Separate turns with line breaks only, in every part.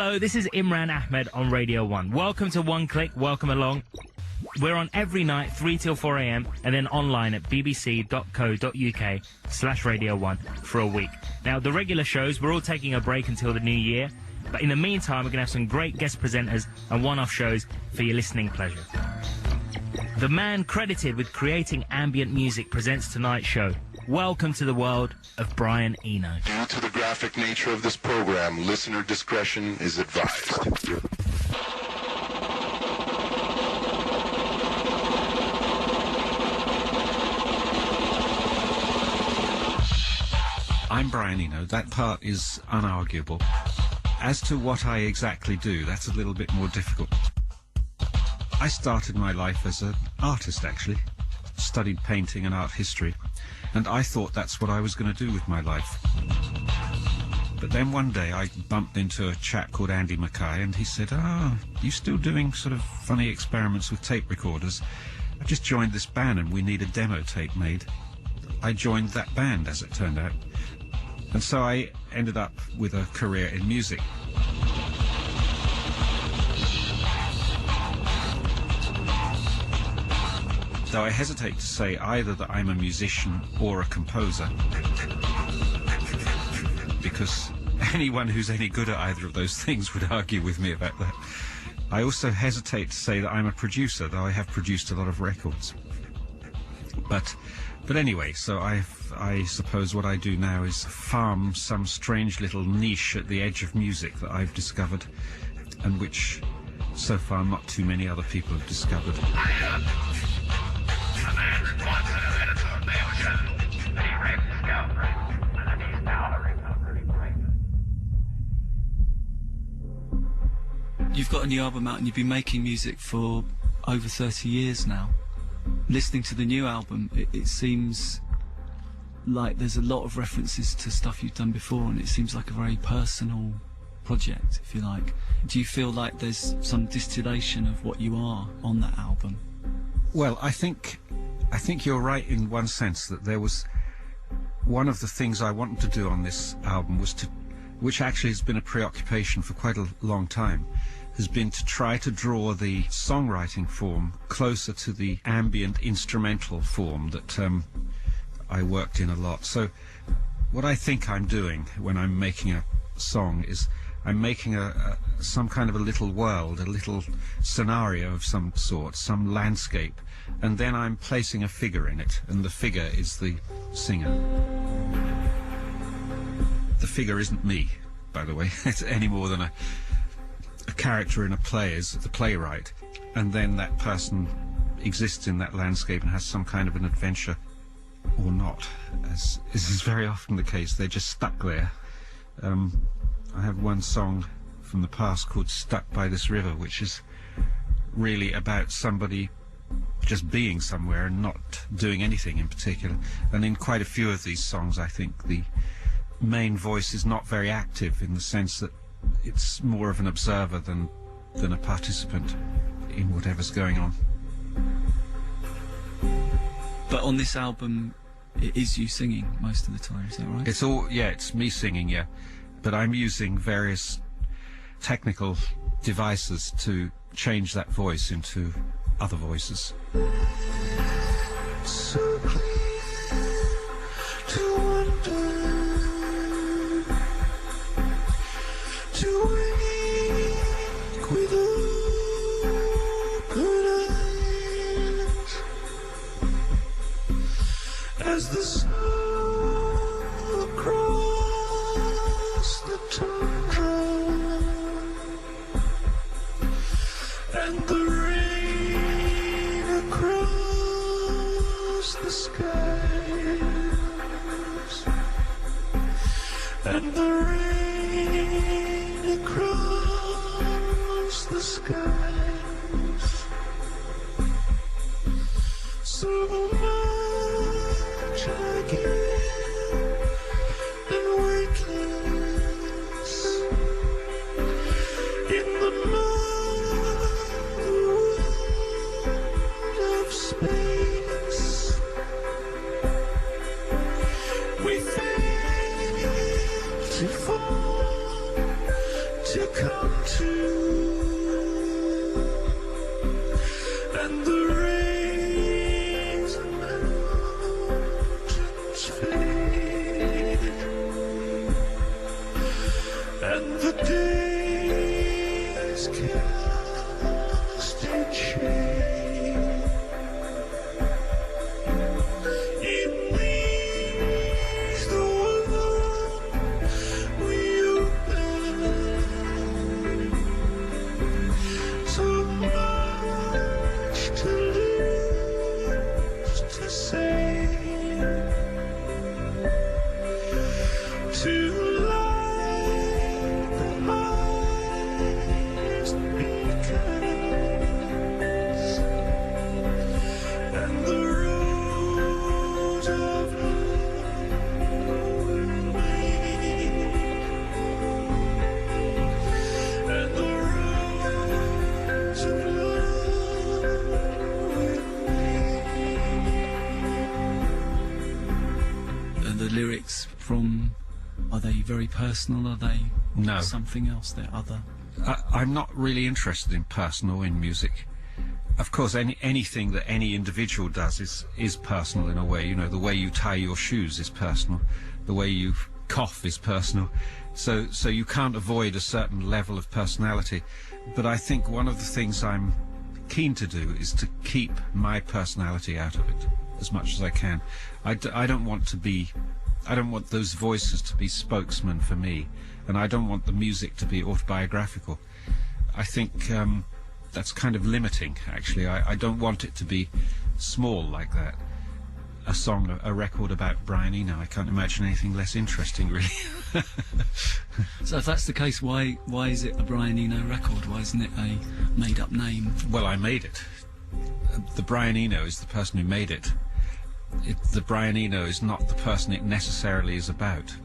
Hello, this is Imran Ahmed on Radio 1. Welcome to Oneclick, welcome along. We're on every night, 3 till 4 a.m, and then online at bbc.co.uk/Radio 1 for a week. Now, the regular shows, we're all taking a break until the new year, but in the meantime, we're going to have some great guest presenters and one-off shows for your listening pleasure. The man credited with creating ambient music presents tonight's show. Welcome to the world of Brian Eno.
Due to the graphic nature of this program, listener discretion is advised.
I'm Brian Eno. That part is unarguable. As to what I exactly do, that's a little bit more difficult. I started my life as an artist, actually. Studied painting and art history, and I thought that's what I was going to do with my life. But then one day I bumped into a chap called Andy Mackay, and he said, you still doing sort of funny experiments with tape recorders? I just joined this band and we need a demo tape made. I joined that band, as it turned out. And so I ended up with a career in music. Though I hesitate to say either that I'm a musician or a composer, because anyone who's any good at either of those things would argue with me about that. I also hesitate to say that I'm a producer, though I have produced a lot of records. But anyway, so I suppose what I do now is farm some strange little niche at the edge of music that I've discovered, and which so far not too many other people have discovered.
You've got a new album out and you've been making music for over 30 years now. Listening to the new album, it seems like there's a lot of references to stuff you've done before, and it seems like a very personal project, if you like. Do you feel like there's some distillation of what you are on that album?
Well, I think you're right in one sense, that there was one of the things I wanted to do on this album which actually has been a preoccupation for quite a long time, has been to try to draw the songwriting form closer to the ambient instrumental form that I worked in a lot. So what I think I'm doing when I'm making a song is I'm making some kind of a little world, a little scenario of some sort, some landscape, and then I'm placing a figure in it, and the figure is the singer. The figure isn't me, by the way. It's any more than a character in a play is the playwright, and then that person exists in that landscape and has some kind of an adventure, or not, as is very often the case. They're just stuck there. I have one song from the past called Stuck by This River, which is really about somebody just being somewhere and not doing anything in particular. And in quite a few of these songs, I think the main voice is not very active, in the sense that it's more of an observer than a participant in whatever's going on.
But on this album, it is you singing most of the time, is that right?
It's me singing, yeah. But I'm using various technical devices to change that voice into other voices.
So clear to wonder, to wake with open eyes, as the snow across the tundra and the rain across the skies, and the rain across the skies. So much I give and weightless in the mother of space. We fail to fall, to come. come to, and the rains and mountains fade, and the days cast in shade. It leaves the world we open, so much to lose, to say, to light the highest beacons, and the roads of love will lead, and the roads of love will lead.
The lyrics from, are they very personal? Are they
No.
something else? They're other.
I'm not really interested in personal in music. Of course, anything that any individual does is personal in a way. You know, the way you tie your shoes is personal. The way you cough is personal. So you can't avoid a certain level of personality. But I think one of the things I'm keen to do is to keep my personality out of it as much as I can. I don't want to be, I don't want those voices to be spokesmen for me, and I don't want the music to be autobiographical. I think that's kind of limiting, actually. I don't want it to be small like that. A song, a record about Brian Eno, I can't imagine anything less interesting, really.
So if that's the case, why is it a Brian Eno record? Why isn't it a made-up name?
Well, I made it. The Brian Eno is the person who made it. The Brian Eno is not the person it necessarily is about.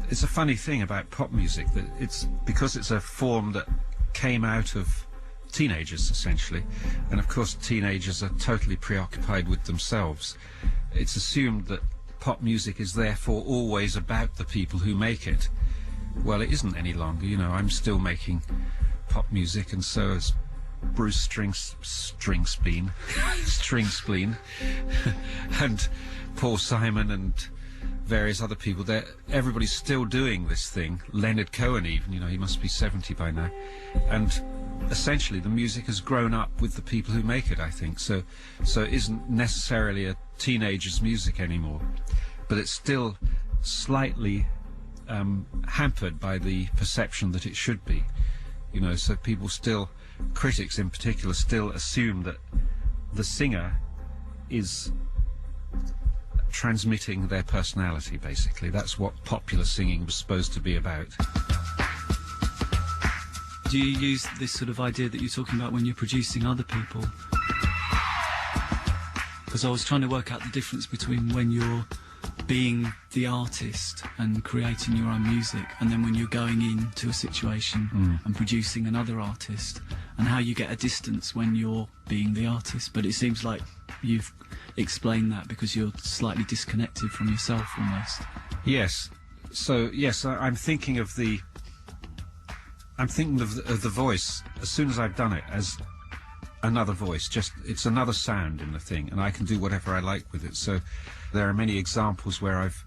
It's a funny thing about pop music that it's because it's a form that came out of teenagers, essentially, and of course teenagers are totally preoccupied with themselves. It's assumed that pop music is therefore always about the people who make it. Well, it isn't any longer. You know, I'm still making pop music, and so is Bruce Springsteen, and Paul Simon and various other people. Everybody's still doing this thing. Leonard Cohen, even, you know, he must be 70 by now. And essentially the music has grown up with the people who make it, I think. So it isn't necessarily a teenager's music anymore, but it's still slightly hampered by the perception that it should be. You know, so people still, critics in particular, still assume that the singer is transmitting their personality, basically. That's what popular singing was supposed to be about.
Do you use this sort of idea that you're talking about when you're producing other people? Because I was trying to work out the difference between when you're being the artist and creating your own music, and then when you're going into a situation and producing another artist, and how you get a distance when you're being the artist. But it seems like you've explained that because you're slightly disconnected from yourself almost.
Yes. So yes, I'm thinking of the voice as soon as I've done it as another voice. Just it's another sound in the thing, and I can do whatever I like with it. So there are many examples where I've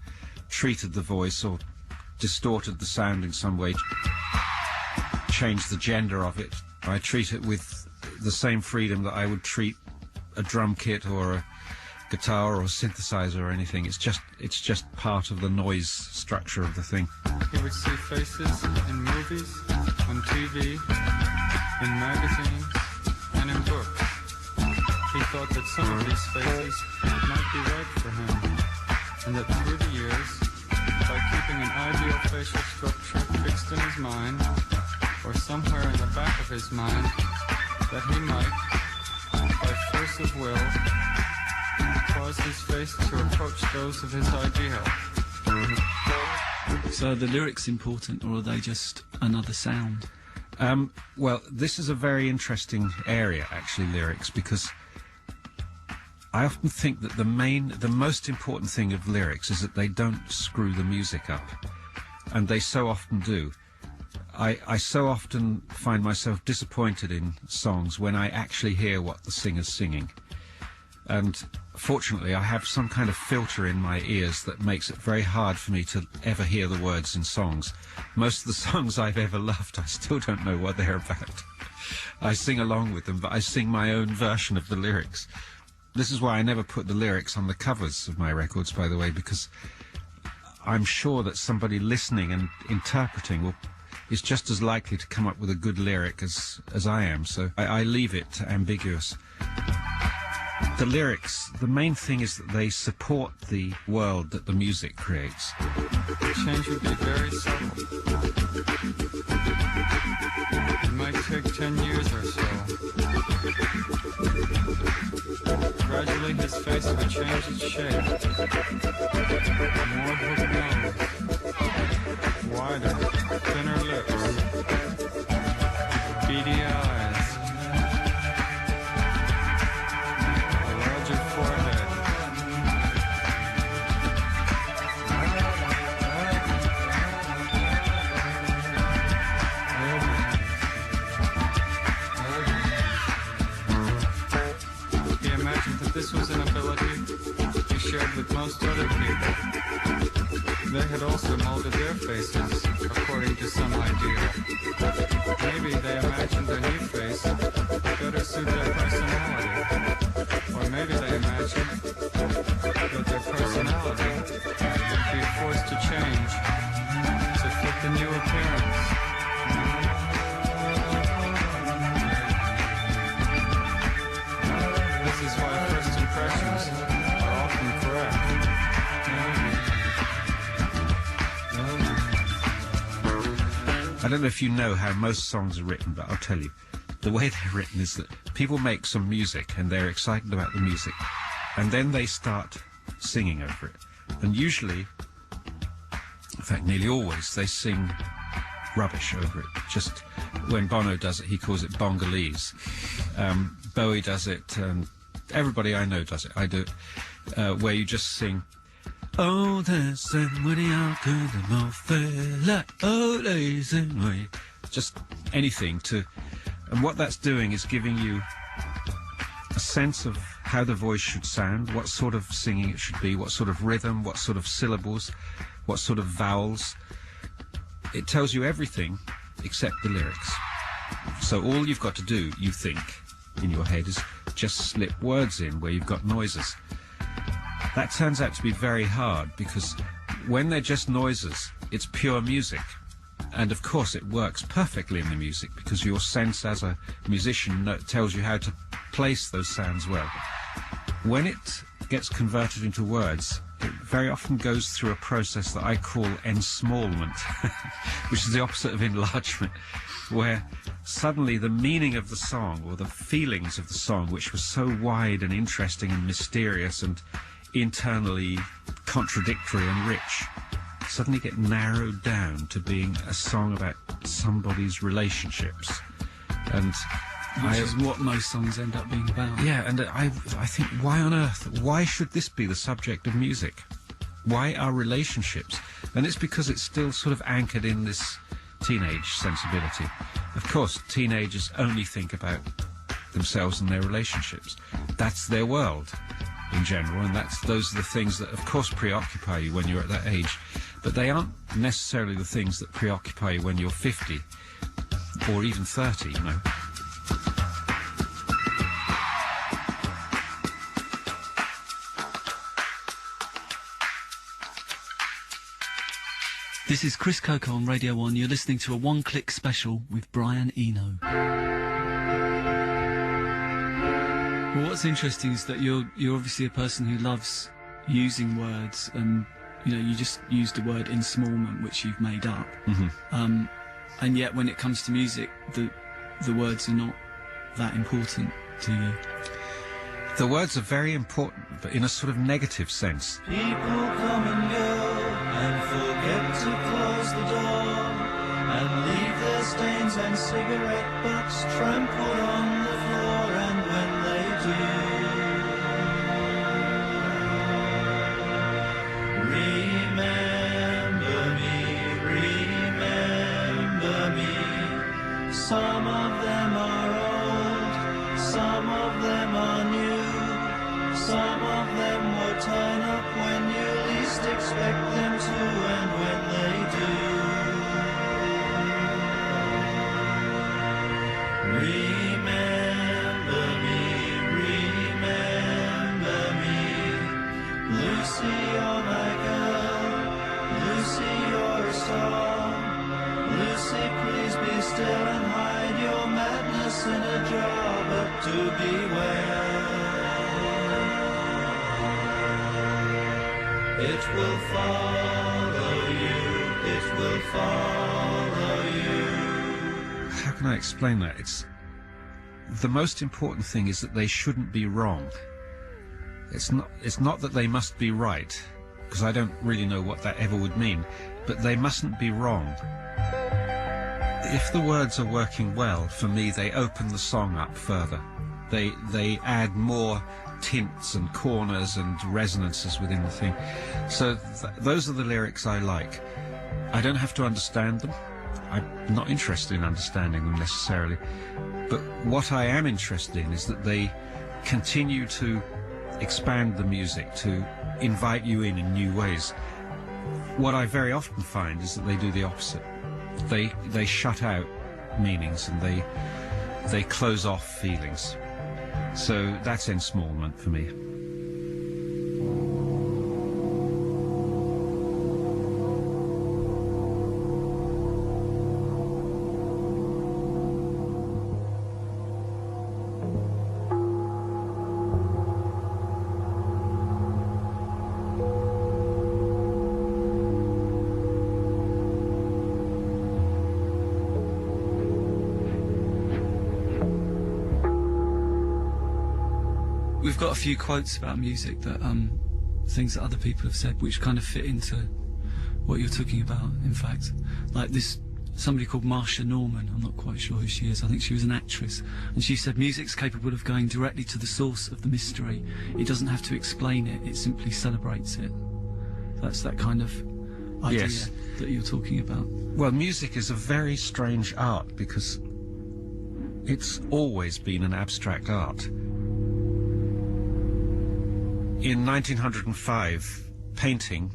treated the voice or distorted the sound in some way, changed the gender of it. I treat it with the same freedom that I would treat a drum kit or a guitar or a synthesizer or anything. It's just part of the noise structure of the thing.
He would see faces in movies, on TV, in magazines, and in books. He thought that some of these faces might be right for him, and that through the years, by keeping an ideal facial structure fixed in his mind, or somewhere in the back of his mind, that he might, by force of will, cause his face to approach those of his ideal.
So are the lyrics important, or are they just another sound?
Well, this is a very interesting area, actually, lyrics, because I often think that the most important thing of lyrics is that they don't screw the music up, and they so often do. I so often find myself disappointed in songs when I actually hear what the singer's singing. And fortunately, I have some kind of filter in my ears that makes it very hard for me to ever hear the words in songs. Most of the songs I've ever loved, I still don't know what they're about. I sing along with them, but I sing my own version of the lyrics. This is why I never put the lyrics on the covers of my records, by the way, because I'm sure that somebody listening and interpreting is just as likely to come up with a good lyric as I am, so I leave it ambiguous. The lyrics, the main thing is that they support the world that the music creates.
Change would be very subtle. It might take 10 years or so. Gradually his face would change its shape. More hooked nose. Wider, thinner lips. Beady eyes. A larger forehead. He imagined that this was an ability he shared with most other people. They had also molded their faces according to some idea. Maybe they imagined their new face better suit their personality. Or maybe they imagined that their personality would be forced to change to fit the new appearance. This is why first impressions are often correct.
I don't know if you know how most songs are written, but I'll tell you. The way they're written is that people make some music and they're excited about the music, and then they start singing over it. And usually, in fact nearly always, they sing rubbish over it. Just when Bono does it, he calls it Bongalese. Bowie does it, everybody I know does it. I do it, where you just sing, oh, there's somebody out to the mouth, oh, there's somebody. Just anything to, and what that's doing is giving you a sense of how the voice should sound, what sort of singing it should be, what sort of rhythm, what sort of syllables, what sort of vowels. It tells you everything except the lyrics. So all you've got to do, you think, in your head, is just slip words in where you've got noises. That turns out to be very hard, because when they're just noises, it's pure music. And of course it works perfectly in the music, because your sense as a musician tells you how to place those sounds well. When it gets converted into words, it very often goes through a process that I call ensmallment, which is the opposite of enlargement, where suddenly the meaning of the song, or the feelings of the song, which was so wide and interesting and mysterious and internally contradictory and rich, suddenly get narrowed down to being a song about somebody's relationships. And
Which is what most songs end up being about.
yeah, and I think, why on earth, why should this be the subject of music? Why are relationships? And it's because it's still sort of anchored in this teenage sensibility. Of course, teenagers only think about themselves and their relationships. That's their world in general, and those are the things that, of course, preoccupy you when you're at that age. But they aren't necessarily the things that preoccupy you when you're 50 or even 30, you know.
This is Chris Coco on Radio 1. You're listening to a Oneclick special with Brian Eno. Well, what's interesting is that you're obviously a person who loves using words, and you just used the word ensmallment, which you've made up.
Mm-hmm.
And yet, when it comes to music, the words are not that important to you.
The words are very important, but in a sort of negative sense.
People come and go and forget to close the door and leave their stains and cigarette butts trampled on the floor, and when they do, remember me, Some of them are old, some of them are new. Some of them will turn up when you least expect them to, and when they do, remember me, Lucy, you're my girl, Lucy, you're a star, Lucy, please be still and hide your madness in a jar, but do beware. It will follow you, it will follow you.
How can I explain that? The most important thing is that they shouldn't be wrong. It's not that they must be right, because I don't really know what that ever would mean, but they mustn't be wrong. If the words are working well, for me, they open the song up further. They add more tints and corners and resonances within the thing. So those are the lyrics I like. I don't have to understand them. I'm not interested in understanding them necessarily. But what I am interested in is that they continue to expand the music, to invite you in new ways. What I very often find is that they do the opposite. They shut out meanings and they close off feelings. So that's ensmallment for me.
We've got a few quotes about music that things that other people have said which kind of fit into what you're talking about, in fact. Like this, somebody called Marsha Norman, I'm not quite sure who she is, I think she was an actress, and she said music's capable of going directly to the source of the mystery. It doesn't have to explain it, it simply celebrates it. That's that kind of idea
Yes.
that you're talking about.
Well, music is a very strange art because it's always been an abstract art. In 1905, painting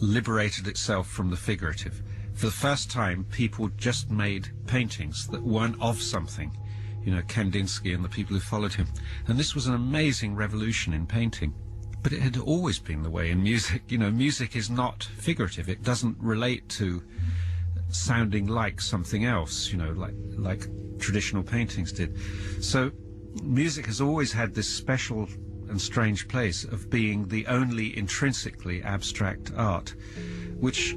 liberated itself from the figurative. For the first time, people just made paintings that weren't of something. You know, Kandinsky and the people who followed him. And this was an amazing revolution in painting. But it had always been the way in music. You know, music is not figurative. It doesn't relate to sounding like something else, you know, like traditional paintings did. So music has always had this special and strange place of being the only intrinsically abstract art, which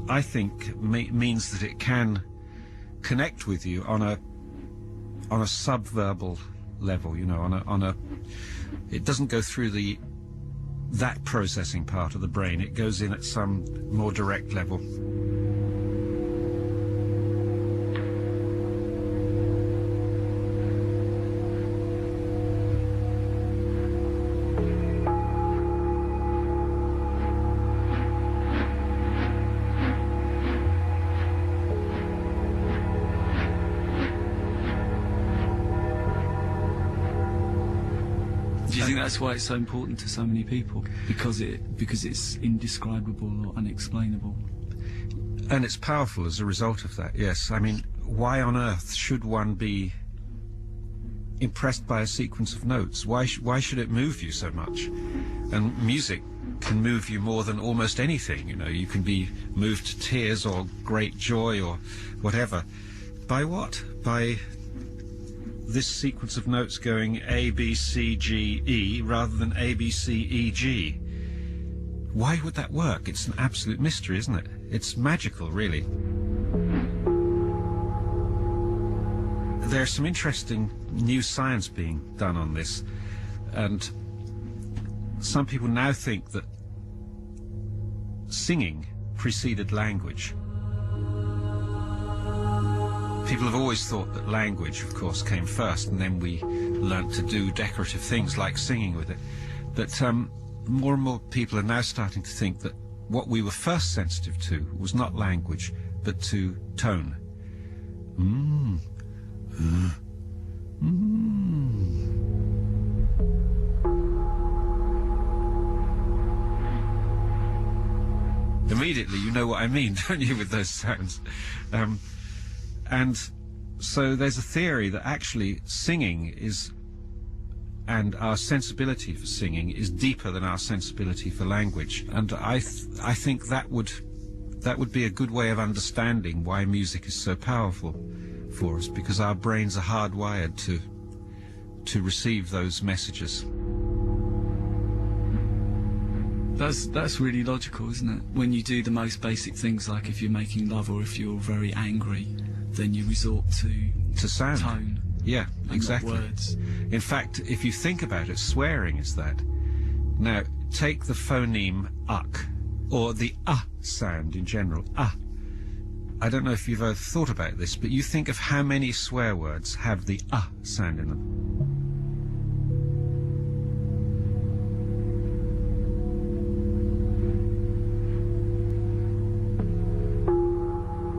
I think means that it can connect with you on a subverbal level, you know, it doesn't go through that processing part of the brain. It goes in at some more direct level.
Do you think that's why it's so important to so many people? Because it's indescribable or unexplainable?
And it's powerful as a result of that, yes. I mean, why on earth should one be impressed by a sequence of notes? Why should it move you so much? And music can move you more than almost anything, you know. You can be moved to tears or great joy or whatever. By what? By this sequence of notes going A, B, C, G, E, rather than A, B, C, E, G. Why would that work? It's an absolute mystery, isn't it? It's magical, really. There's some interesting new science being done on this, and some people now think that singing preceded language. People have always thought that language, of course, came first, and then we learnt to do decorative things like singing with it. But more and more people are now starting to think that what we were first sensitive to was not language, but to tone. know what I mean, don't you, with those sounds? And so there's a theory that actually singing is, and our sensibility for singing is deeper than our sensibility for language. And I think that would be a good way of understanding why music is so powerful for us, because our brains are hardwired to receive those messages.
That's really logical, isn't it? When you do the most basic things, like if you're making love or if you're very angry, then you resort to
sound.
Tone.
Yeah, exactly.
Not words.
In fact, if you think about it, swearing is that. Now, take the phoneme uck, or the sound in general. I don't know if you've ever thought about this, but you think of how many swear words have the sound in them.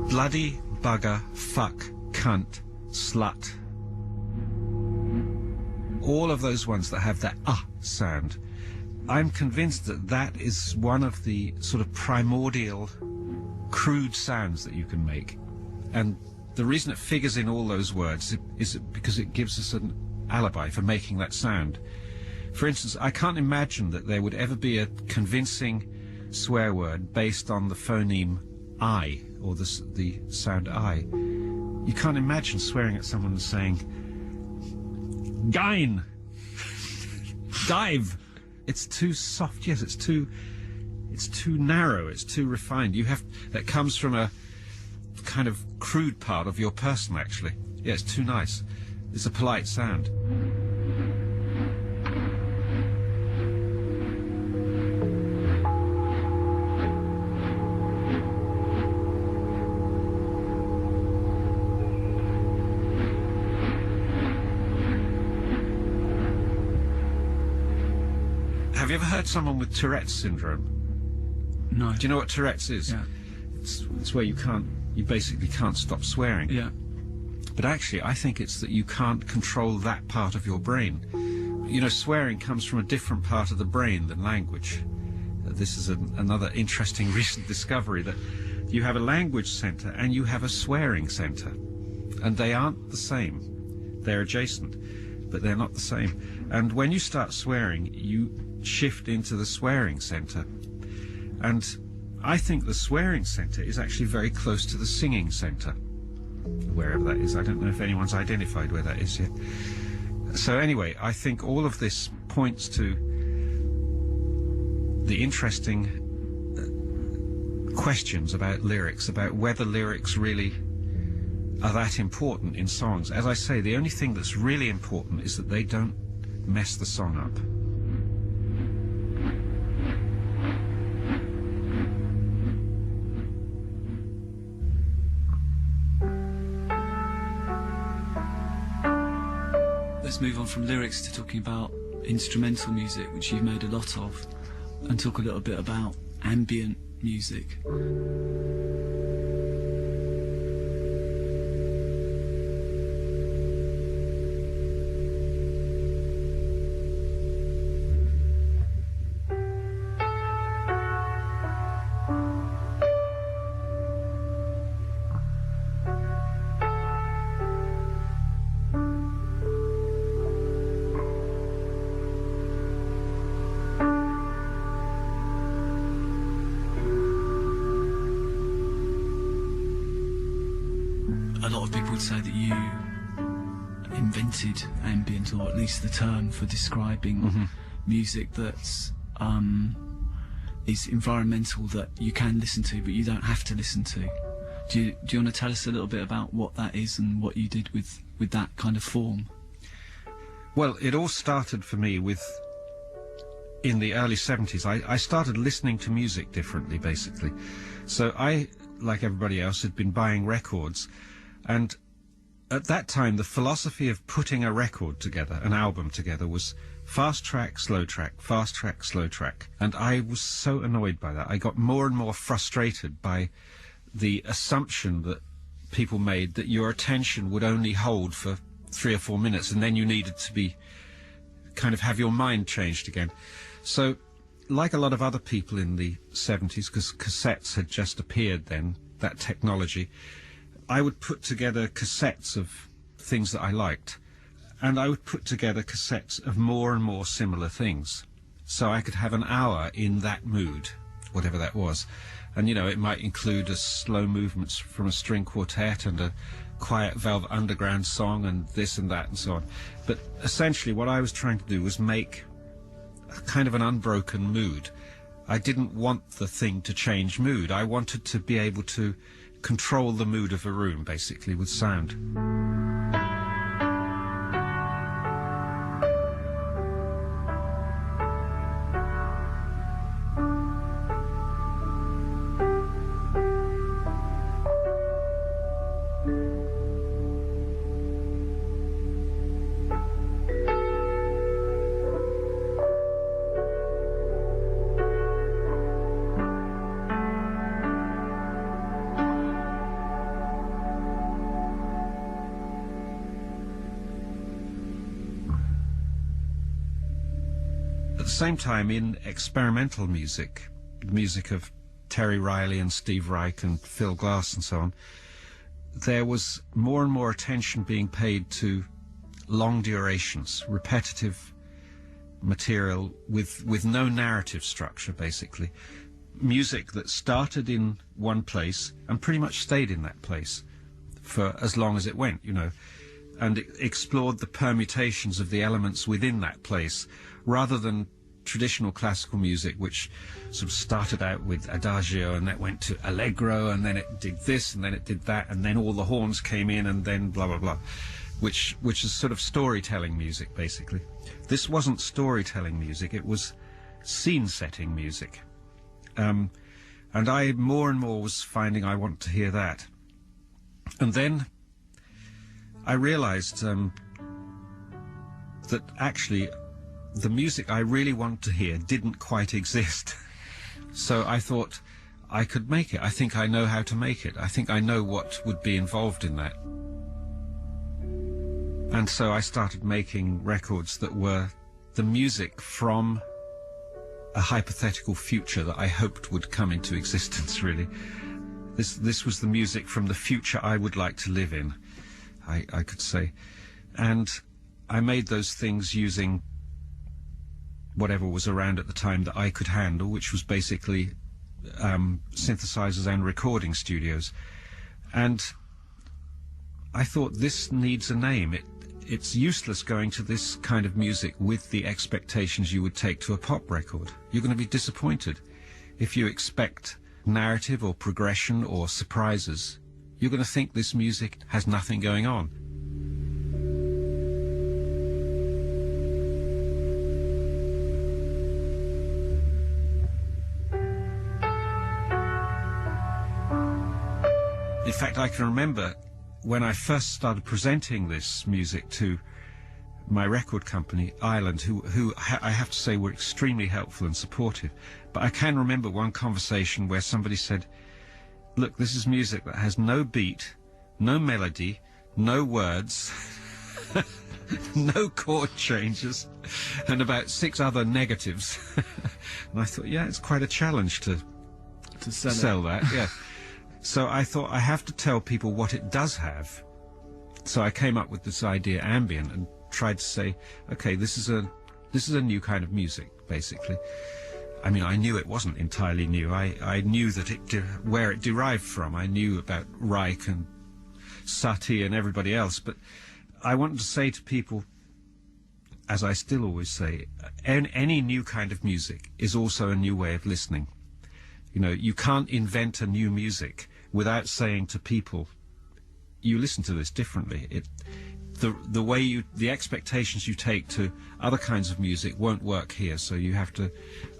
Bloody, bugger, fuck, cunt, slut. All of those ones that have that sound. I'm convinced that that is one of the sort of primordial, crude sounds that you can make. And the reason it figures in all those words is because it gives us an alibi for making that sound. For instance, I can't imagine that there would ever be a convincing swear word based on the phoneme I, or the sound I. You can't imagine swearing at someone and saying, Gine! Dive! It's too soft, yes, it's too narrow, it's too refined. That comes from a kind of crude part of your person, actually. Yeah, it's too nice. It's a polite sound. Have you ever heard someone with Tourette's syndrome?
No.
Do you know what Tourette's is?
Yeah.
It's where you basically can't stop swearing.
Yeah.
But actually, I think it's that you can't control that part of your brain. You know, swearing comes from a different part of the brain than language. This is another interesting recent discovery, that you have a language center and you have a swearing center. And they aren't the same. They're adjacent, but they're not the same. And when you start swearing, you shift into the swearing center. And I think the swearing center is actually very close to the singing center, wherever that is. I don't know if anyone's identified where that is yet. So anyway, I think all of this points to the interesting questions about lyrics, about whether lyrics really are that important in songs. As I say, the only thing that's really important is that they don't mess the song up.
Let's move on from lyrics to talking about instrumental music, which you've made a lot of, and talk a little bit about ambient music. A lot of people would say that you invented ambient, or at least the term for describing music that's is environmental, that you can listen to but you don't have to listen to. Do you want to tell us a little bit about what that is and what you did with that kind of form?
Well, it all started for me in the early 70s. I started listening to music differently, basically. So I, like everybody else, had been buying records. And at that time, the philosophy of putting a record together, an album together, was fast track, slow track, fast track, slow track. And I was so annoyed by that. I got more and more frustrated by the assumption that people made that your attention would only hold for 3 or 4 minutes, and then you needed to be kind of have your mind changed again. So like a lot of other people in the 70s, because cassettes had just appeared then, that technology, I would put together cassettes of things that I liked, and I would put together cassettes of more and more similar things. So I could have an hour in that mood, whatever that was. And, you know, it might include a slow movements from a string quartet and a quiet Velvet Underground song and this and that and so on. But essentially what I was trying to do was make a kind of an unbroken mood. I didn't want the thing to change mood. I wanted to be able to control the mood of a room, basically, with sound. At the same time, in experimental music, the music of Terry Riley and Steve Reich and Phil Glass and so on, there was more and more attention being paid to long durations, repetitive material with no narrative structure, basically. Music that started in one place and pretty much stayed in that place for as long as it went, you know, and it explored the permutations of the elements within that place, rather than traditional classical music, which sort of started out with adagio and that went to allegro and then it did this and then it did that and then all the horns came in and then blah blah blah, which is sort of storytelling music, basically. This wasn't storytelling music, it was scene setting music, and I more and more was finding I want to hear that. And then I realized that actually the music I really wanted to hear didn't quite exist. So I thought I could make it. I think I know how to make it. I think I know what would be involved in that. And so I started making records that were the music from a hypothetical future that I hoped would come into existence, really. This was the music from the future I would like to live in, I could say. And I made those things using whatever was around at the time that I could handle, which was basically synthesizers and recording studios. And I thought, this needs a name. It's useless going to this kind of music with the expectations you would take to a pop record. You're going to be disappointed. If you expect narrative or progression or surprises, you're going to think this music has nothing going on. In fact, I can remember when I first started presenting this music to my record company, Ireland, who I have to say were extremely helpful and supportive. But I can remember one conversation where somebody said, look, this is music that has no beat, no melody, no words, no chord changes, and about 6 other negatives. And I thought, yeah, it's quite a challenge to sell that, yeah. So I thought, I have to tell people what it does have. So I came up with this idea, ambient, and tried to say, okay, this is a new kind of music, basically. I mean, I knew it wasn't entirely new. I knew that where it derived from. I knew about Reich and Satie and everybody else, but I wanted to say to people, as I still always say, any new kind of music is also a new way of listening. You know, you can't invent a new music without saying to people, you listen to this differently. The way the expectations you take to other kinds of music won't work here, so you have to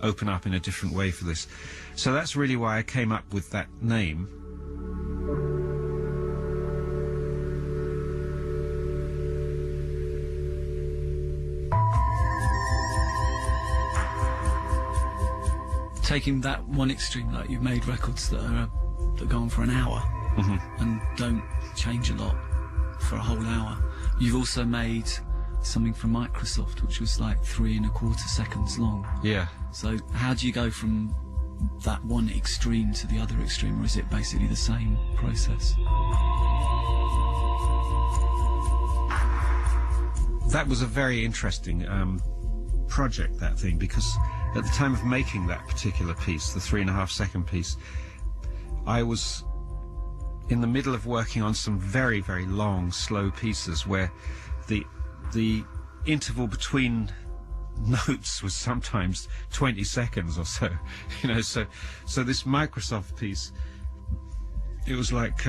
open up in a different way for this. So that's really why I came up with that name.
Taking that one extreme, like you've made records that go on for an hour and don't change a lot for a whole hour. You've also made something from Microsoft, which was like 3¼ seconds long.
Yeah.
So how do you go from that one extreme to the other extreme, or is it basically the same process?
That was a very interesting project, that thing, because at the time of making that particular piece, the 3½ second piece, I was in the middle of working on some very, very long, slow pieces where the interval between notes was sometimes 20 seconds or so, you know. So this Microsoft piece, it was like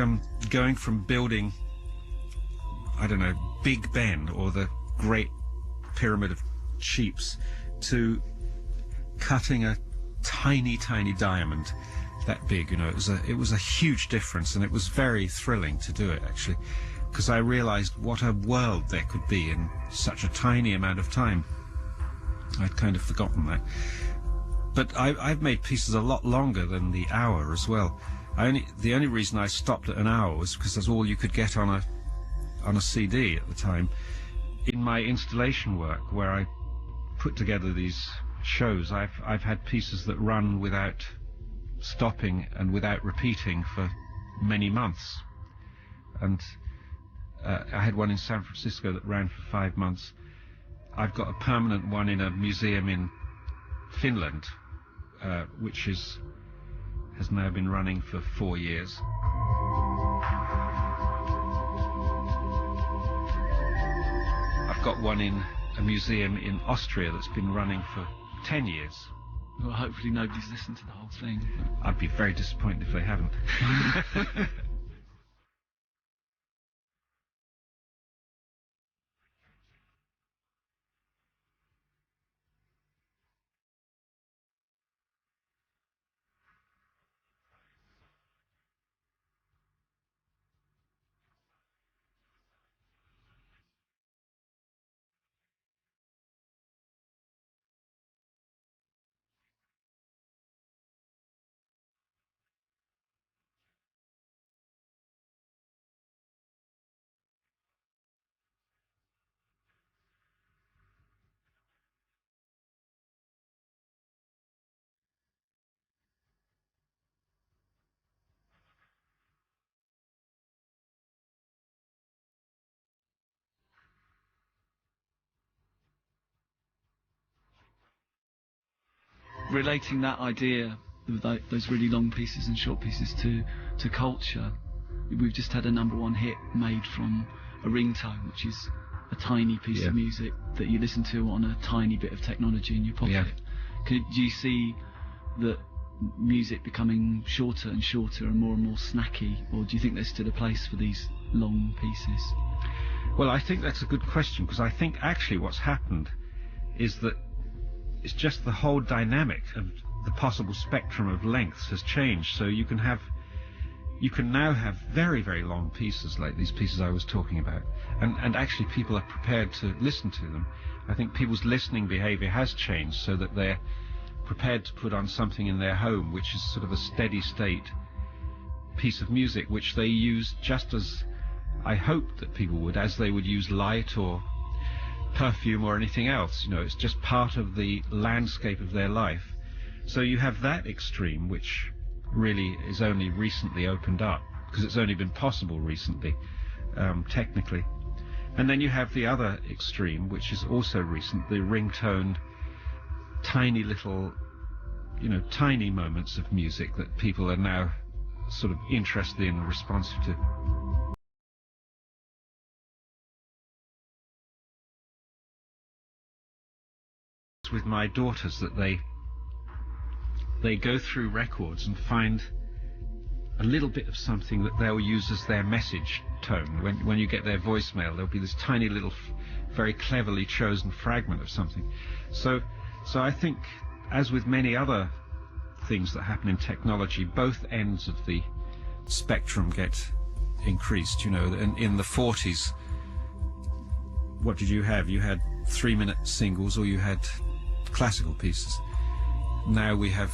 going from building, I don't know, Big Ben or the Great Pyramid of Cheops to cutting a tiny, tiny diamond that big. You know, it was a huge difference, and it was very thrilling to do it, actually, because I realized what a world there could be in such a tiny amount of time. I'd kind of forgotten that. But I've made pieces a lot longer than the hour as well. The only reason I stopped at an hour was because that's all you could get on a CD at the time. In my installation work, where I put together these shows, I've had pieces that run without stopping and without repeating for many months. And I had one in San Francisco that ran for 5 months. I've got a permanent one in a museum in Finland, which has now been running for 4 years. I've got one in a museum in Austria that's been running for 10 years.
Well, hopefully nobody's listened to the whole thing.
I'd be very disappointed if they haven't.
Relating that idea of those really long pieces and short pieces to culture, we've just had a #1 hit made from a ringtone, which is a tiny piece of music that you listen to on a tiny bit of technology in your pocket. Yeah. Do you see that music becoming shorter and shorter and more snacky, or do you think there's still a place for these long pieces?
Well, I think that's a good question, because I think actually what's happened is that it's just the whole dynamic of the possible spectrum of lengths has changed. So you can now have very, very long pieces like these pieces I was talking about, and actually people are prepared to listen to them. I think people's listening behavior has changed so that they're prepared to put on something in their home which is sort of a steady state piece of music, which they use just as I hope that people would, as they would use light or perfume or anything else. You know, it's just part of the landscape of their life. So you have that extreme, which really is only recently opened up, because it's only been possible recently, technically. And then you have the other extreme, which is also recent, the ringtone, tiny little, you know, tiny moments of music that people are now sort of interested in and responsive to. With my daughters, that they go through records and find a little bit of something that they'll use as their message tone. When you get their voicemail, there'll be this tiny little very cleverly chosen fragment of something. So I think, as with many other things that happen in technology, both ends of the spectrum get increased. You know, in the 40s, what did you have? You had 3-minute singles, or you had classical pieces. Now we have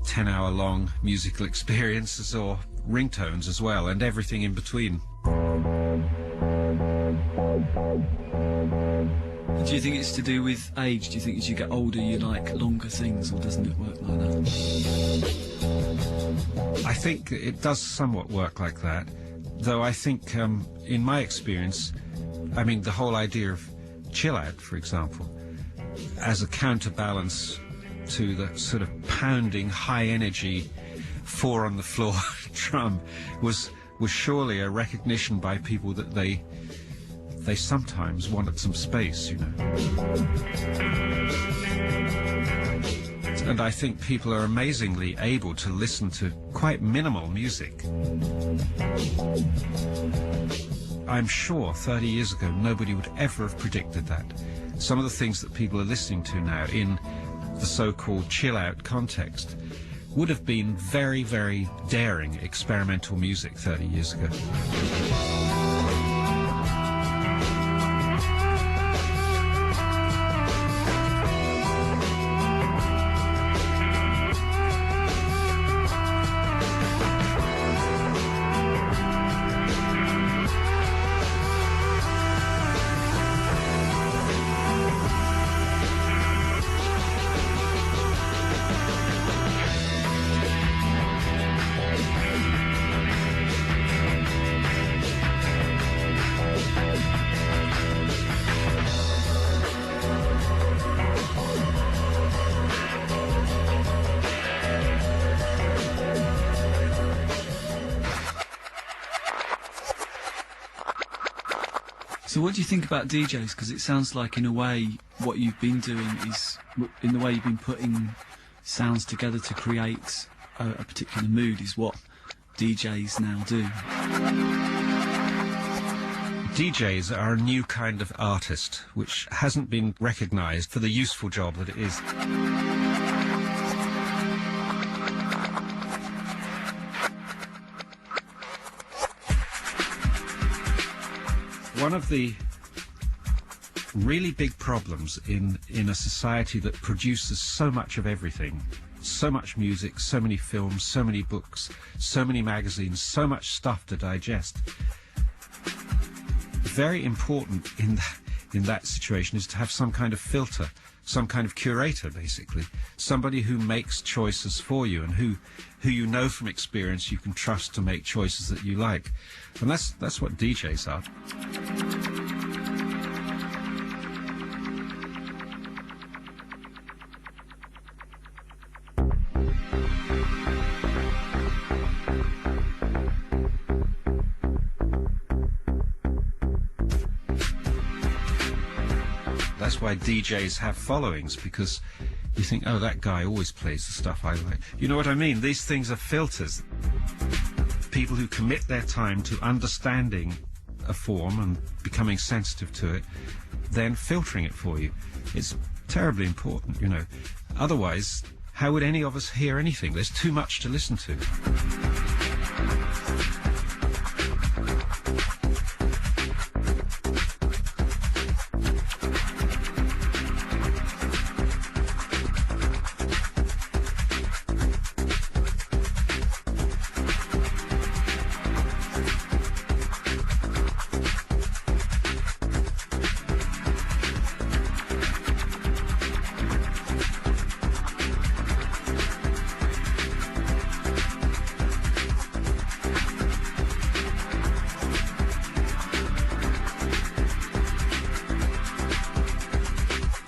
10-hour-long musical experiences, or ringtones as well, and everything in between.
Do you think it's to do with age? Do you think as you get older you like longer things, or doesn't it work like that?
I think it does somewhat work like that, though I think, in my experience, I mean, the whole idea of chill out, for example, as a counterbalance to the sort of pounding, high-energy, four-on-the-floor drum was surely a recognition by people that they sometimes wanted some space, you know. And I think people are amazingly able to listen to quite minimal music. I'm sure 30 years ago nobody would ever have predicted that. Some of the things that people are listening to now in the so-called chill-out context would have been very, very daring experimental music 30 years ago.
So what do you think about DJs? Because it sounds like, in a way, what you've been doing is, in the way you've been putting sounds together to create a particular mood, is what DJs now do.
DJs are a new kind of artist, which hasn't been recognised for the useful job that it is. One of the really big problems in a society that produces so much of everything, so much music, so many films, so many books, so many magazines, so much stuff to digest, very important in that situation is to have some kind of filter, some kind of curator, basically, somebody who makes choices for you and who you know from experience you can trust to make choices that you like. And that's what DJs are. That's why DJs have followings, because you think, oh, that guy always plays the stuff I like. You know what I mean? These things are filters. People who commit their time to understanding a form and becoming sensitive to it, then filtering it for you. It's terribly important, you know. Otherwise, how would any of us hear anything? There's too much to listen to.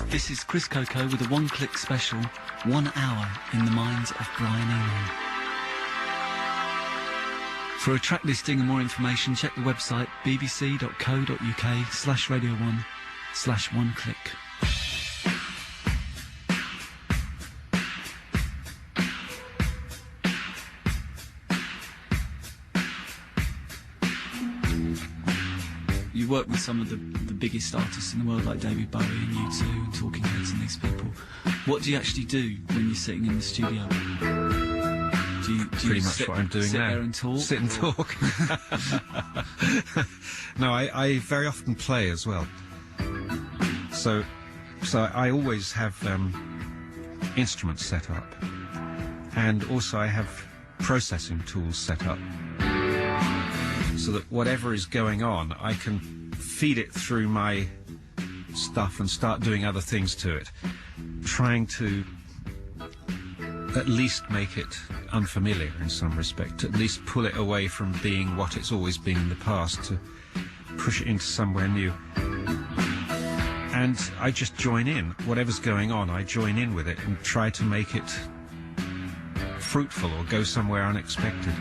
This is Chris Coco with a Oneclick special, 1 hour in the mind of Brian Eno. For a track listing and more information, check the website bbc.co.uk/radio1/oneclick. You work with some of the biggest artists in the world, like David Bowie and U2 and Talking Heads and these people. What do you actually do when you're sitting in the studio? Do you
Pretty much what I'm doing
sit
now.
There and talk?
Sit and talk. No, I very often play as well. So I always have instruments set up, and also I have processing tools set up. so that whatever is going on, I can feed it through my stuff and start doing other things to it, trying to at least make it unfamiliar in some respect, at least pull it away from being what it's always been in the past, to push it into somewhere new. And I just join in. Whatever's going on, I join in with it and try to make it fruitful or go somewhere unexpected.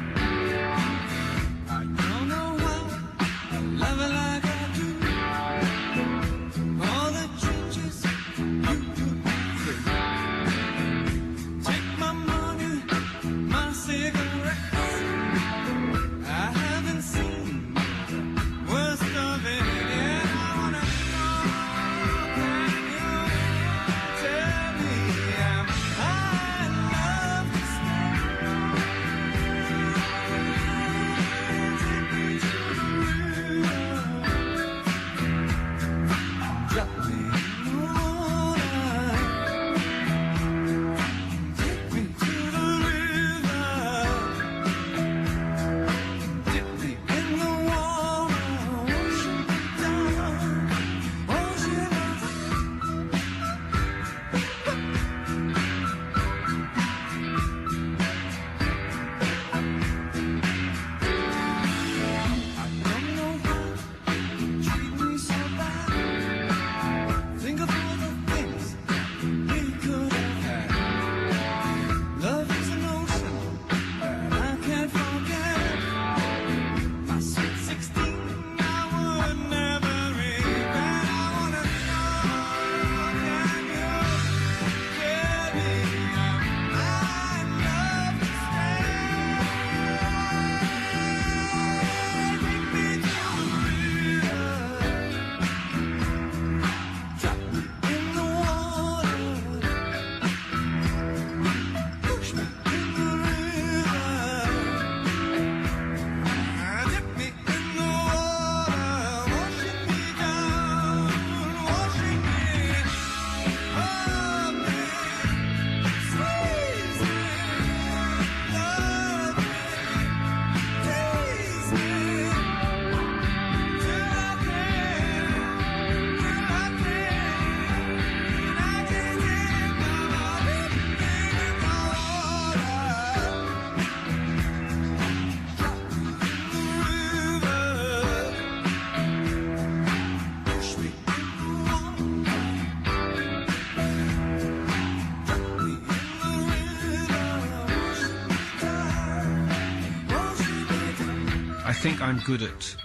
I think I'm good at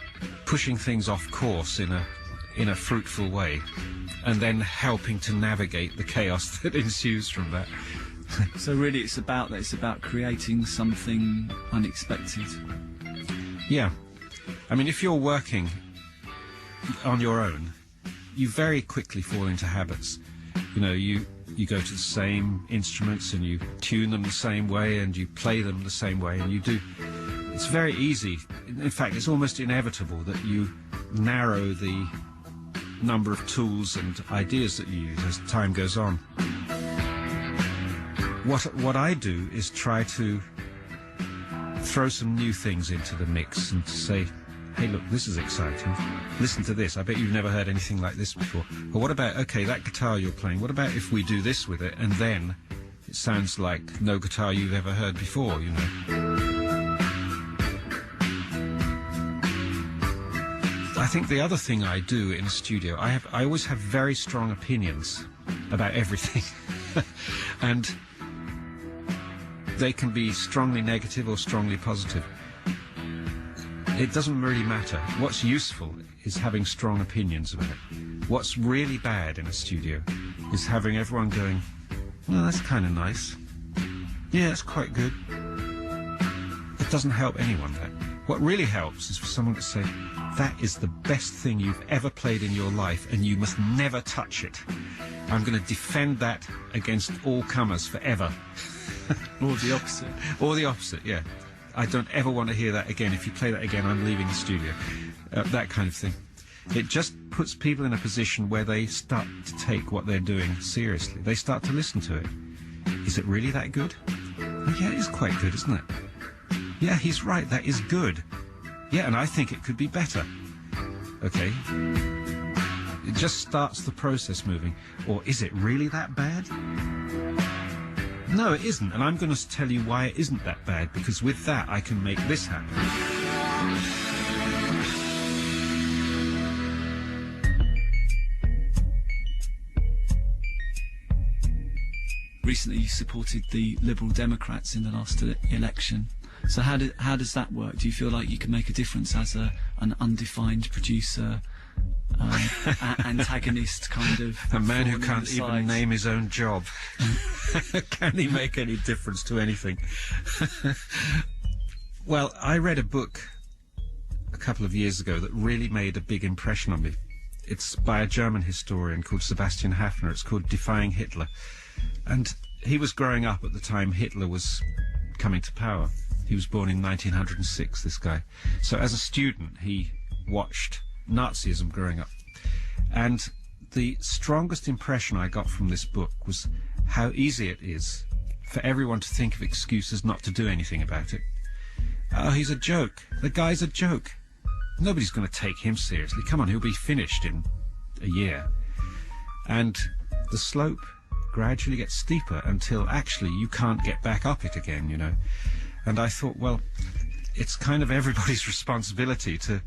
pushing things off course in a fruitful way, and then helping to navigate the chaos that ensues from that.
So really it's about that, it's about creating something unexpected.
Yeah. I mean, if you're working on your own, you very quickly fall into habits. You know, you go to the same instruments and you tune them the same way and you play them the same way, and you do. It's very easy. In fact, it's almost inevitable that you narrow the number of tools and ideas that you use as time goes on. What I do is try to throw some new things into the mix and to say, hey, look, this is exciting. Listen to this. I bet you've never heard anything like this before. But what about, okay, that guitar you're playing, what about if we do this with it, and then it sounds like no guitar you've ever heard before, you know? I think the other thing I do in a studio, I always have very strong opinions about everything. And they can be strongly negative or strongly positive. It doesn't really matter. What's useful is having strong opinions about it. What's really bad in a studio is having everyone going, well, that's kind of nice. Yeah, it's quite good. It doesn't help anyone, that. What really helps is for someone to say, that is the best thing you've ever played in your life, and you must never touch it. I'm going to defend that against all comers forever.
Or the opposite.
Or the opposite, yeah. I don't ever want to hear that again. If you play that again, I'm leaving the studio. That kind of thing. It just puts people in a position where they start to take what they're doing seriously. They start to listen to it. Is it really that good? Oh, yeah, it is quite good, isn't it? Yeah, he's right, that is good. Yeah, and I think it could be better. Okay? It just starts the process moving. Or is it really that bad? No, it isn't, and I'm going to tell you why it isn't that bad, because with that I can make this happen.
Recently you supported the Liberal Democrats in the last election. So how does that work? Do you feel like you can make a difference as an undefined producer, antagonist kind of...
A man who can't even name his own job. Can he make any difference to anything? Well, I read a book a couple of years ago that really made a big impression on me. It's by a German historian called Sebastian Haffner. It's called Defying Hitler. And he was growing up at the time Hitler was coming to power. He was born in 1906, this guy. So as a student, he watched Nazism growing up. And the strongest impression I got from this book was how easy it is for everyone to think of excuses not to do anything about it. Oh, he's a joke. The guy's a joke. Nobody's going to take him seriously. Come on, he'll be finished in a year. And the slope gradually gets steeper until actually you can't get back up it again, you know. And I thought, well, it's kind of everybody's responsibility to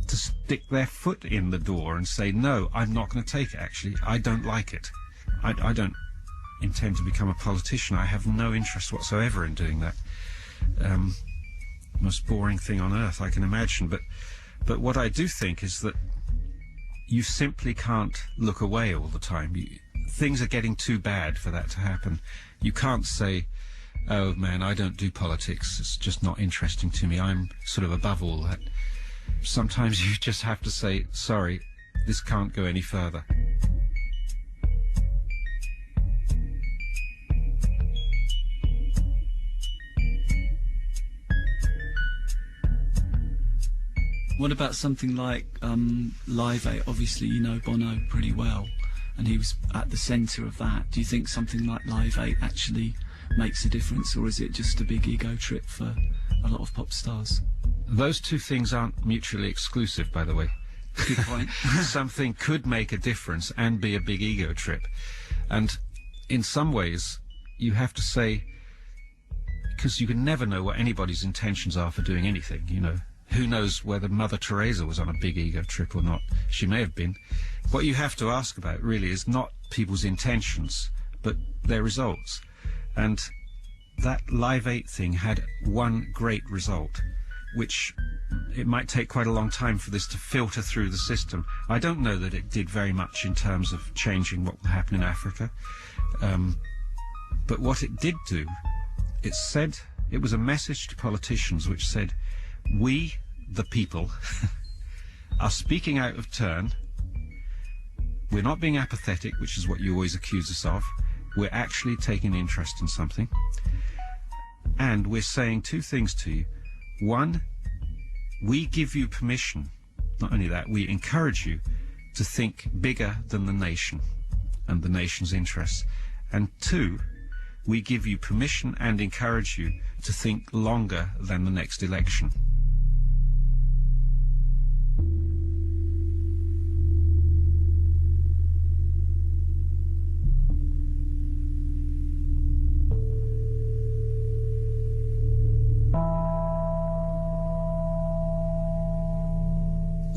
stick their foot in the door and say, no, I'm not going to take it, actually. I don't like it. I don't intend to become a politician. I have no interest whatsoever in doing that. Most boring thing on earth, I can imagine. But what I do think is that you simply can't look away all the time. Things are getting too bad for that to happen. You can't say, oh man, I don't do politics, it's just not interesting to me, I'm sort of above all that. Sometimes you just have to say, sorry, this can't go any further.
What about something like Live Aid? Obviously you know Bono pretty well, and he was at the centre of that. Do you think something like Live Aid actually makes a difference, or is it just a big ego trip for a lot of pop stars?
Those two things aren't mutually exclusive, by the way.
Good point.
Something could make a difference and be a big ego trip. And in some ways, you have to say, because you can never know what anybody's intentions are for doing anything, you know. Who knows whether Mother Teresa was on a big ego trip or not? She may have been. What you have to ask about, really, is not people's intentions, but their results. And that Live 8 thing had one great result, which it might take quite a long time for this to filter through the system. I don't know that it did very much in terms of changing what will happen in Africa. But what it did do, it was a message to politicians which said, we, the people, are speaking out of turn. We're not being apathetic, which is what you always accuse us of. We're actually taking interest in something. And we're saying two things to you. One, we give you permission. Not only that, we encourage you to think bigger than the nation and the nation's interests. And two, we give you permission and encourage you to think longer than the next election.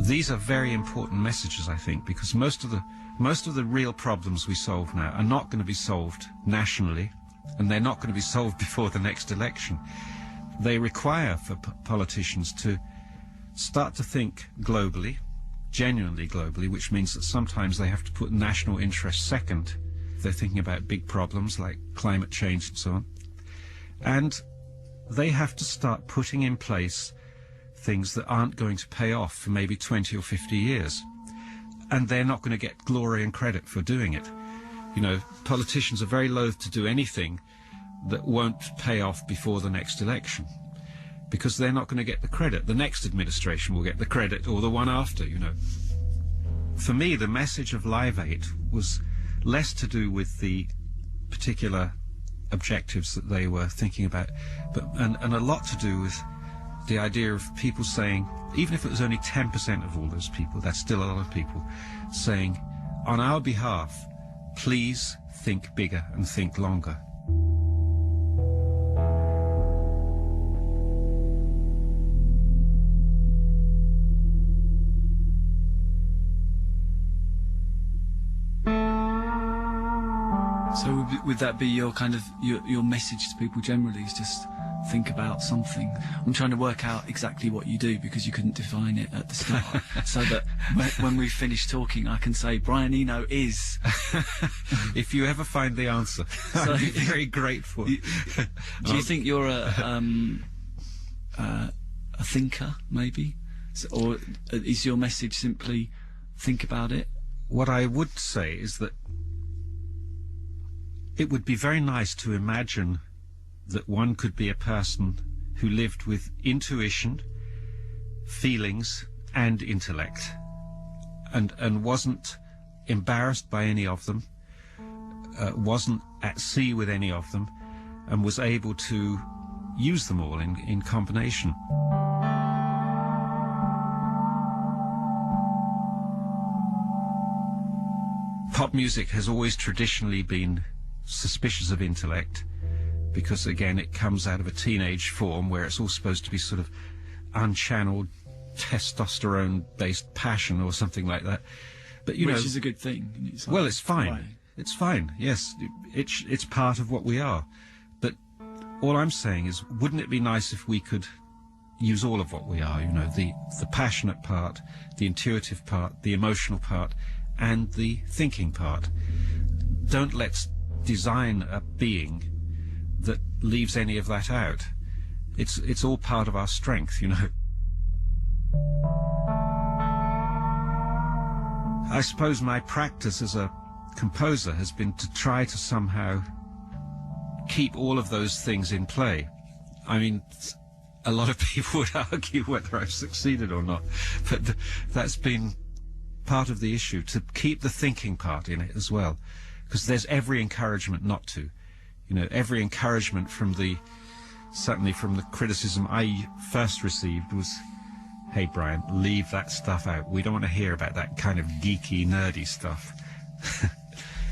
These are very important messages, I think, because most of the real problems we solve now are not going to be solved nationally, and they're not going to be solved before the next election. They require for politicians to start to think globally, genuinely globally, which means that sometimes they have to put national interests second. They're thinking about big problems like climate change and so on. And they have to start putting in place things that aren't going to pay off for maybe 20 or 50 years. And they're not going to get glory and credit for doing it. You know, politicians are very loath to do anything that won't pay off before the next election, because they're not going to get the credit. The next administration will get the credit, or the one after, you know. For me, the message of Live 8 was less to do with the particular objectives that they were thinking about, and a lot to do with the idea of people saying, even if it was only 10% of all those people, that's still a lot of people, saying, on our behalf, please think bigger and think longer.
So would that be your kind of your message to people generally, is just think about something? I'm trying to work out exactly what you do, because you couldn't define it at the start. So that when we finish talking, I can say Brian Eno is.
If you ever find the answer, I'd be very grateful.
Do you think you're a thinker, maybe? Or is your message simply think about it?
What I would say is that it would be very nice to imagine that one could be a person who lived with intuition, feelings, and intellect, and wasn't embarrassed by any of them, wasn't at sea with any of them, and was able to use them all in combination. Pop music has always traditionally been suspicious of intellect, because again it comes out of a teenage form where it's all supposed to be sort of unchanneled testosterone based passion or something like that, but you know,
which is a good thing.
Well, it's fine. It's fine, yes, it's part of what we are, but all I'm saying is, wouldn't it be nice if we could use all of what we are, you know, the passionate part, the intuitive part, the emotional part, and the thinking part. Don't let's design a being that leaves any of that out. It's all part of our strength, you know. I suppose my practice as a composer has been to try to somehow keep all of those things in play. I mean, a lot of people would argue whether I've succeeded or not, but that's been part of the issue, to keep the thinking part in it as well, because there's every encouragement not to. You know, every encouragement from certainly from the criticism I first received was, hey Brian, leave that stuff out. We don't want to hear about that kind of geeky, nerdy stuff.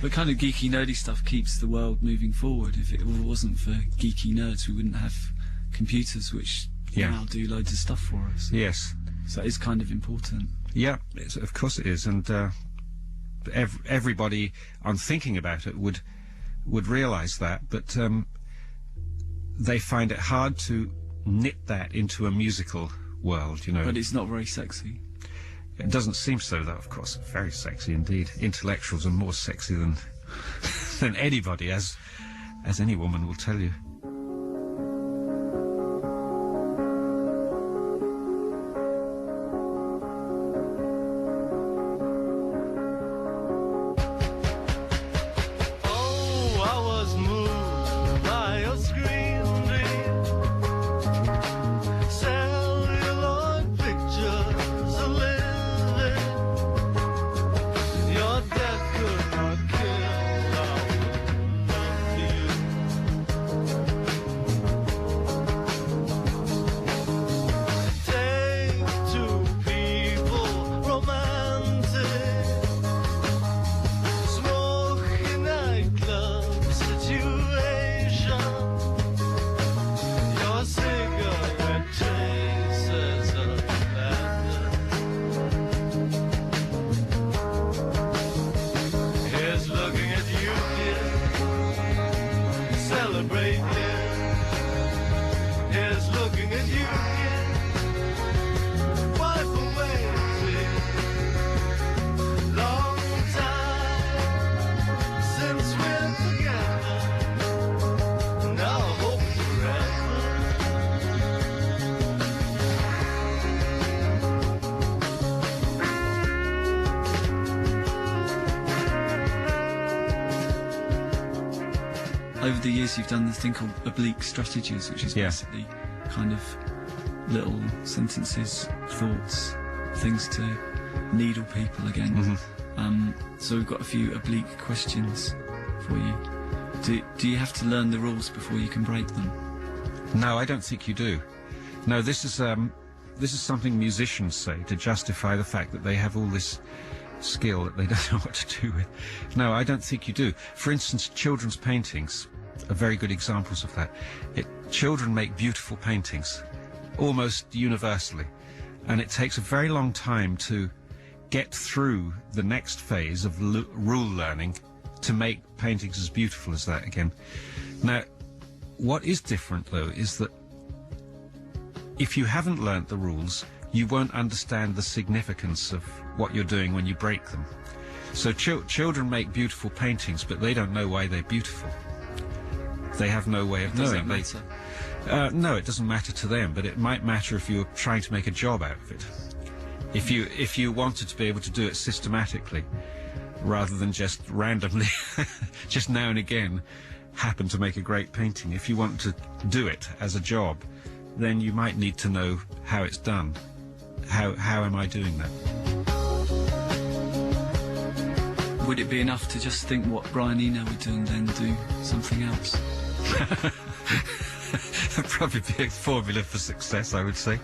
But kind of geeky, nerdy stuff keeps the world moving forward. If it wasn't for geeky nerds, we wouldn't have computers which now do loads of stuff for us.
Yes.
So it's kind of important.
Yeah, of course it is, and everybody, on thinking about it, would realise that, but they find it hard to knit that into a musical world, you know.
But it's not very sexy.
It doesn't seem so, though, of course. Very sexy indeed. Intellectuals are more sexy than anybody, as any woman will tell you.
Over the years, you've done this thing called oblique strategies, which is basically kind of little sentences, thoughts, things to needle people again. Mm-hmm. So we've got a few oblique questions for you. Do you have to learn the rules before you can break them?
No, I don't think you do. No, this is something musicians say to justify the fact that they have all this skill that they don't know what to do with. No, I don't think you do. For instance, children's paintings are very good examples of that. Children make beautiful paintings, almost universally, and it takes a very long time to get through the next phase of rule learning to make paintings as beautiful as that again. Now, what is different, though, is that if you haven't learnt the rules, you won't understand the significance of what you're doing when you break them. So children make beautiful paintings, but they don't know why they're beautiful. They have no way of knowing.
Does that matter?
No, it doesn't matter to them, but it might matter if you're trying to make a job out of it. If you wanted to be able to do it systematically, rather than just randomly, just now and again, happen to make a great painting. If you want to do it as a job, then you might need to know how it's done. How am I doing that?
Would it be enough to just think what Brian Eno would do and then do something else?
That'd probably be a formula for success, I would say.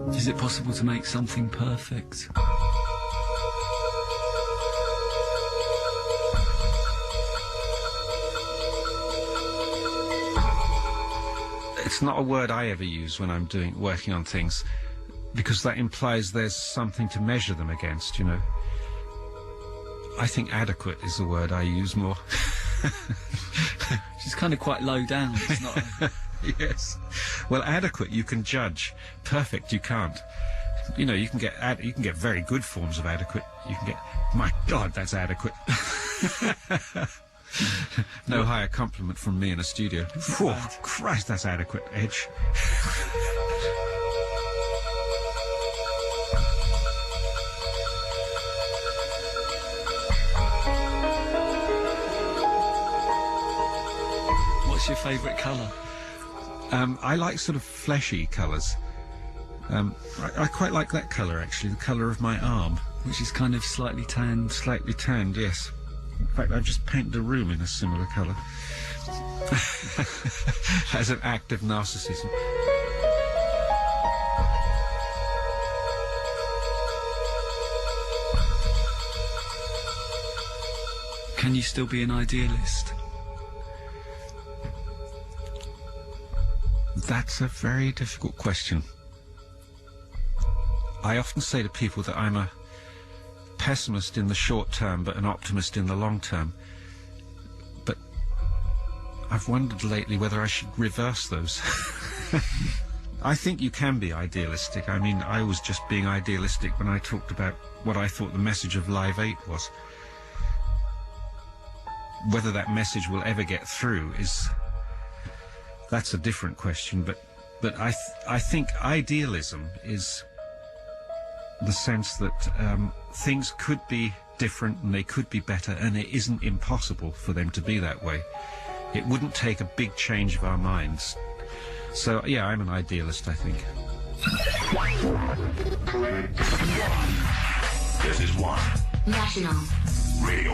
Is it possible to make something perfect?
It's not a word I ever use when I'm working on things, because that implies there's something to measure them against, you know. I think adequate is the word I use more.
It's kind of quite low down, it's not...
Yes. Well, adequate you can judge. Perfect you can't. You know, you can get very good forms of adequate. You can get, my God, that's adequate. No higher compliment from me in a studio. Oh, Christ, that's adequate, Edge.
What's your favourite colour?
I like sort of fleshy colours. I quite like that colour, actually, the colour of my arm.
Which is kind of slightly tanned.
Slightly tanned, yes. In fact, I just painted a room in a similar colour. As an act of narcissism.
Can you still be an idealist?
That's a very difficult question. I often say to people that I'm a pessimist in the short term, but an optimist in the long term. But I've wondered lately whether I should reverse those. I think you can be idealistic. I mean, I was just being idealistic when I talked about what I thought the message of Live 8 was. Whether that message will ever get through that's a different question, but I think idealism is the sense that things could be different and they could be better, and it isn't impossible for them to be that way. It wouldn't take a big change of our minds. So, yeah, I'm an idealist, I think.
This is one.
National.
Radio.